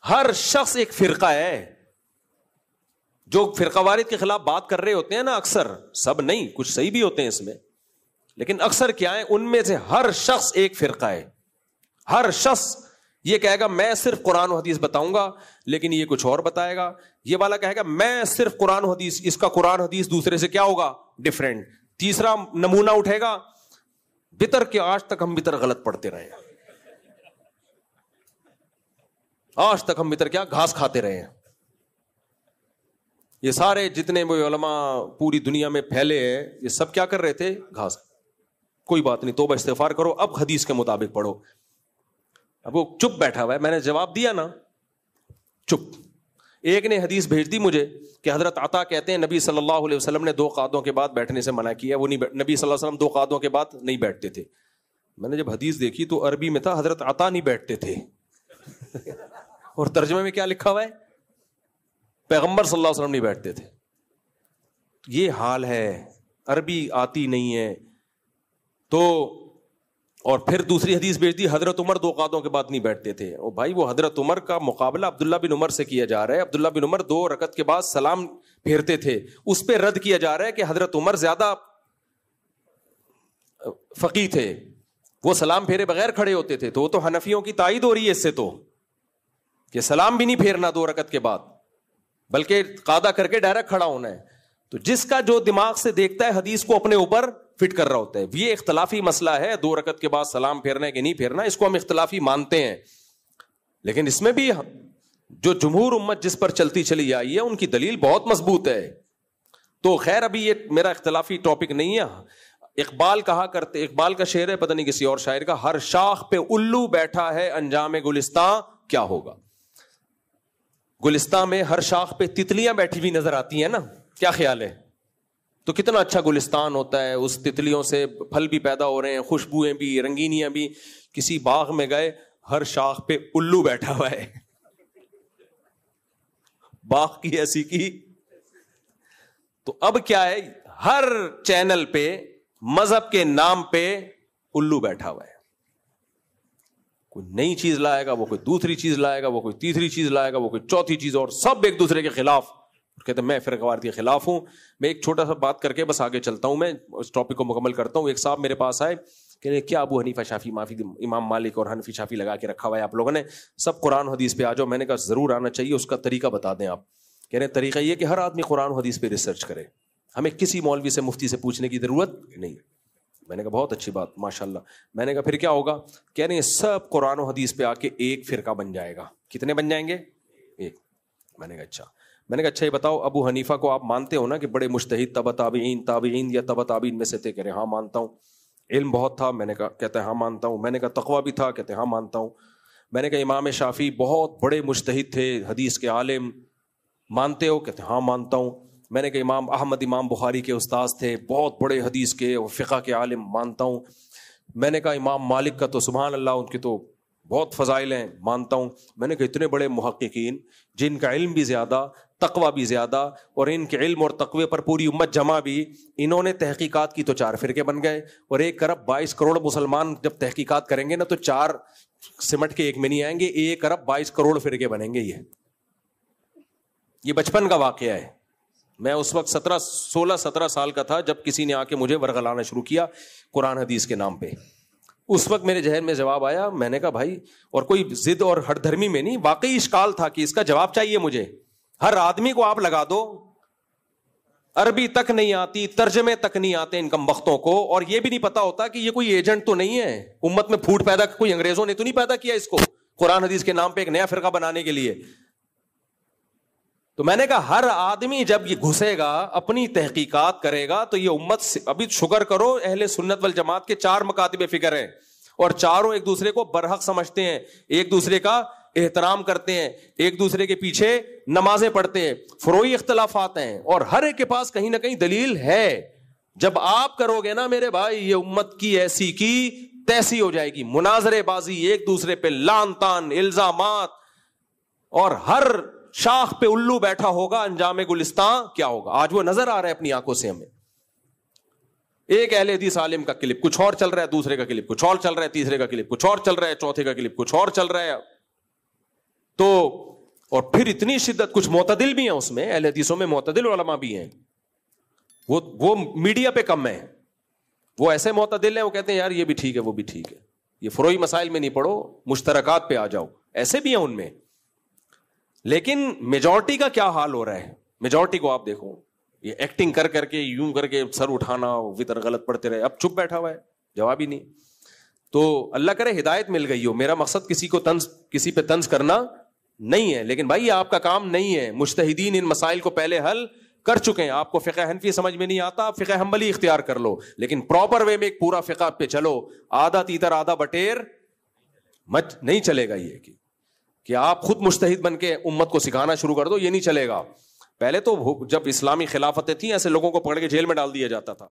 ہر شخص ایک فرقہ ہے. جو فرقہ واریت کے خلاف بات کر رہے ہوتے ہیں نا اکثر, سب نہیں, کچھ صحیح بھی ہوتے ہیں اس میں, لیکن اکثر کیا ہے, ان میں سے ہر شخص ایک فرقہ ہے. ہر شخص یہ کہے گا میں صرف قرآن و حدیث بتاؤں گا, لیکن یہ کچھ اور بتائے گا. یہ والا کہے گا میں صرف قرآن و حدیث, اس کا قرآن حدیث دوسرے سے کیا ہوگا, ڈفرینٹ. تیسرا نمونہ اٹھے گا, بتر کے آج تک ہم بتر غلط پڑھتے رہے ہیں, آج تک ہم بتر کیا گھاس کھاتے رہے ہیں. یہ سارے جتنے بھی علماء پوری دنیا میں پھیلے ہیں, یہ سب کیا کر رہے تھے, گھاس. کوئی بات نہیں, توبہ استغفار کرو, اب حدیث کے مطابق پڑھو. اب وہ چپ بیٹھا ہوا ہے, میں نے جواب دیا نا, چپ. ایک نے حدیث بھیج دی مجھے کہ حضرت عطا کہتے ہیں نبی صلی اللہ علیہ وسلم نے 2 قعدوں کے بعد بیٹھنے سے منع کیا. وہ نہیں, نبی صلی اللہ علیہ وسلم 2 قعدوں کے بعد نہیں بیٹھتے تھے. میں نے جب حدیث دیکھی تو عربی میں تھا حضرت عطا نہیں بیٹھتے تھے اور ترجمے میں کیا لکھا ہوا ہے, پیغمبر صلی اللہ علیہ وسلم نہیں بیٹھتے تھے. یہ حال ہے, عربی آتی نہیں ہے تو. اور پھر دوسری حدیث بھیج دی حضرت عمر 2 قعدوں کے بعد نہیں بیٹھتے تھے. او بھائی, وہ حضرت عمر کا مقابلہ عبداللہ بن عمر سے کیا جا رہا ہے. عبداللہ بن عمر 2 رکعت کے بعد سلام پھیرتے تھے, اس پہ رد کیا جا رہا ہے کہ حضرت عمر زیادہ فقیہ تھے, وہ سلام پھیرے بغیر کھڑے ہوتے تھے. تو وہ تو حنفیوں کی تائید ہو رہی ہے اس سے تو, کہ سلام بھی نہیں پھیرنا 2 رکعت کے بعد, بلکہ قاعدہ کر کے ڈائریکٹ کھڑا ہونا ہے. تو جس کا جو دماغ سے دیکھتا ہے حدیث کو اپنے اوپر فٹ کر رہا ہوتا ہے. یہ اختلافی مسئلہ ہے, 2 رکعت کے بعد سلام پھیرنا ہے کہ نہیں پھیرنا, اس کو ہم اختلافی مانتے ہیں. لیکن اس میں بھی جو جمہور امت جس پر چلتی چلی آئی ہے ان کی دلیل بہت مضبوط ہے. تو خیر ابھی یہ میرا اختلافی ٹاپک نہیں ہے. اقبال کہا کرتے, اقبال کا شعر ہے, پتہ نہیں کسی اور شاعر کا, ہر شاخ پہ الو بیٹھا ہے انجام گلستان کیا ہوگا. گلستان میں ہر شاخ پہ تتلیاں بیٹھی ہوئی نظر آتی ہیں نا, کیا خیال ہے؟ تو کتنا اچھا گلستان ہوتا ہے, اس تتلیوں سے پھل بھی پیدا ہو رہے ہیں, خوشبوئیں بھی, رنگینیاں بھی. کسی باغ میں گئے, ہر شاخ پہ الو بیٹھا ہوا ہے, باغ کی ایسی کی. تو اب کیا ہے, ہر چینل پہ مذہب کے نام پہ الو بیٹھا ہوا ہے. کوئی نئی چیز لائے گا, وہ کوئی دوسری چیز لائے گا, وہ کوئی تیسری چیز لائے گا, وہ کوئی چوتھی چیز, اور سب ایک دوسرے کے خلاف. کہتے ہیں میں فرقہ واریت کے خلاف ہوں. میں ایک چھوٹا سا بات کر کے بس آگے چلتا ہوں, میں اس ٹاپک کو مکمل کرتا ہوں. ایک صاحب میرے پاس آئے کہ کیا ابو حنیفہ شافعی معافی امام مالک اور حنفی شافعی لگا کے رکھا ہوا ہے آپ لوگوں نے, سب قرآن حدیث پہ آ جاؤ. میں نے کہا ضرور آنا چاہیے, اس کا طریقہ بتا دیں آپ. کہہ رہے ہیں طریقہ یہ کہ ہر آدمی قرآن حدیث پہ ریسرچ کرے, ہمیں کسی مولوی سے مفتی سے پوچھنے کی ضرورت نہیں. میں نے کہا بہت اچھی بات, ماشاءاللہ. میں نے کہا پھر کیا ہوگا؟ کہہ رہے ہیں سب قرآن و حدیث پہ آ کے ایک فرقہ بن جائے گا. کتنے بن جائیں گے؟ ایک. میں نے کہا اچھا. میں نے کہا اچھا یہ بتاؤ, ابو حنیفہ کو آپ مانتے ہو نا کہ بڑے مجتہد تبع تابعین یا تبع تابعین میں سے تھے؟ کہہ رہے ہاں مانتا ہوں. علم بہت تھا؟ میں نے کہا, کہتے ہیں ہاں مانتا ہوں. میں نے کہا تقویٰ بھی تھا؟ کہتے ہیں ہاں مانتا ہوں. میں نے کہا امام شافعی بہت بڑے مجتہد تھے, حدیث کے عالم, مانتے ہو؟ کہتے ہیں ہاں مانتا ہوں. میں نے کہا امام احمد امام بخاری کے استاذ تھے, بہت بڑے حدیث کے اور فقہ کے عالم, مانتا ہوں. میں نے کہا امام مالک کا تو سبحان اللہ ان کی تو بہت فضائل ہیں, مانتا ہوں. میں نے کہا اتنے بڑے محققین جن کا علم بھی زیادہ, تقویٰ بھی زیادہ, اور ان کے علم اور تقوی پر پوری امت جمع بھی, انہوں نے تحقیقات کی تو 4 فرقے بن گئے. اور 1 ارب 22 کروڑ مسلمان جب تحقیقات کریں گے نا تو 4 سمٹ کے ایک میں نہیں آئیں گے, 1 ارب 22 کروڑ فرقے بنیں گے. یہ بچپن کا واقعہ ہے. میں اس وقت 16-17 سال کا تھا جب کسی نے آ کے مجھے ورغلانا شروع کیا قرآن حدیث کے نام پہ. اس وقت میرے ذہن میں جواب آیا. میں نے کہا بھائی, اور کوئی ضد اور ہٹ دھرمی میں نہیں, واقعی اشکال تھا کہ اس کا جواب چاہیے مجھے. ہر آدمی کو آپ لگا دو, عربی تک نہیں آتی, ترجمے تک نہیں آتے ان کم بختوں کو, اور یہ بھی نہیں پتا ہوتا کہ یہ کوئی ایجنٹ تو نہیں ہے امت میں پھوٹ پیدا, کوئی انگریزوں نے تو نہیں پیدا کیا اس کو قرآن حدیث کے نام پہ ایک نیا فرقہ بنانے کے لیے. تو میں نے کہا ہر آدمی جب یہ گھسے گا, اپنی تحقیقات کرے گا, تو یہ امت ابھی شکر کرو اہل سنت والجماعت کے 4 مکاتب فکر ہیں, اور چاروں ایک دوسرے کو برحق سمجھتے ہیں, ایک دوسرے کا احترام کرتے ہیں, ایک دوسرے کے پیچھے نمازیں پڑھتے ہیں. فروعی اختلافات ہیں اور ہر ایک کے پاس کہیں نہ کہیں دلیل ہے. جب آپ کرو گے نا میرے بھائی, یہ امت کی ایسی کی تیسی ہو جائے گی, مناظرے بازی, ایک دوسرے پہ لان تان, الزامات, اور ہر شاخ پہ الو بیٹھا ہوگا, انجام گلستان کیا ہوگا. آج وہ نظر آ رہا ہے اپنی آنکھوں سے ہمیں. ایک اہل حدیث عالم کا کلپ کچھ اور چل رہا ہے, دوسرے کا کلپ کچھ اور چل رہا ہے, تیسرے کا کلپ کچھ اور چل رہا ہے, چوتھے کا کلپ کچھ اور چل رہا ہے. تو اور پھر اتنی شدت, کچھ معتدل بھی ہیں اس میں, اہل حدیثوں میں معتدل علماء بھی ہیں, وہ میڈیا پہ کم ہے, وہ ایسے معتدل ہیں وہ کہتے ہیں یار یہ بھی ٹھیک ہے وہ بھی ٹھیک ہے, یہ فروعی مسائل میں نہیں پڑھو, مشترکات پہ آ جاؤ, ایسے بھی ہیں ان میں. لیکن میجورٹی کا کیا حال ہو رہا ہے؟ میجورٹی کو آپ دیکھو, یہ ایکٹنگ کر کر کے, یوں کر کے سر اٹھانا, وطر غلط پڑھتے رہے, اب چپ بیٹھا ہوا ہے, جواب ہی نہیں. تو اللہ کرے ہدایت مل گئی ہو, میرا مقصد کسی پہ طنز کرنا نہیں ہے, لیکن بھائی آپ کا کام نہیں ہے. مجتہدین ان مسائل کو پہلے حل کر چکے ہیں. آپ کو فقہ حنفی سمجھ میں نہیں آتا, آپ فقہ حنبلی اختیار کر لو, لیکن پراپر وے میں ایک پورا فقہ پہ چلو. آدھا تیتر آدھا بٹیر مت نہیں چلے گا. یہ کہ آپ خود مجتہد بن کے امت کو سکھانا شروع کر دو, یہ نہیں چلے گا. پہلے تو جب اسلامی خلافتیں تھیں ایسے لوگوں کو پکڑ کے جیل میں ڈال دیا جاتا تھا.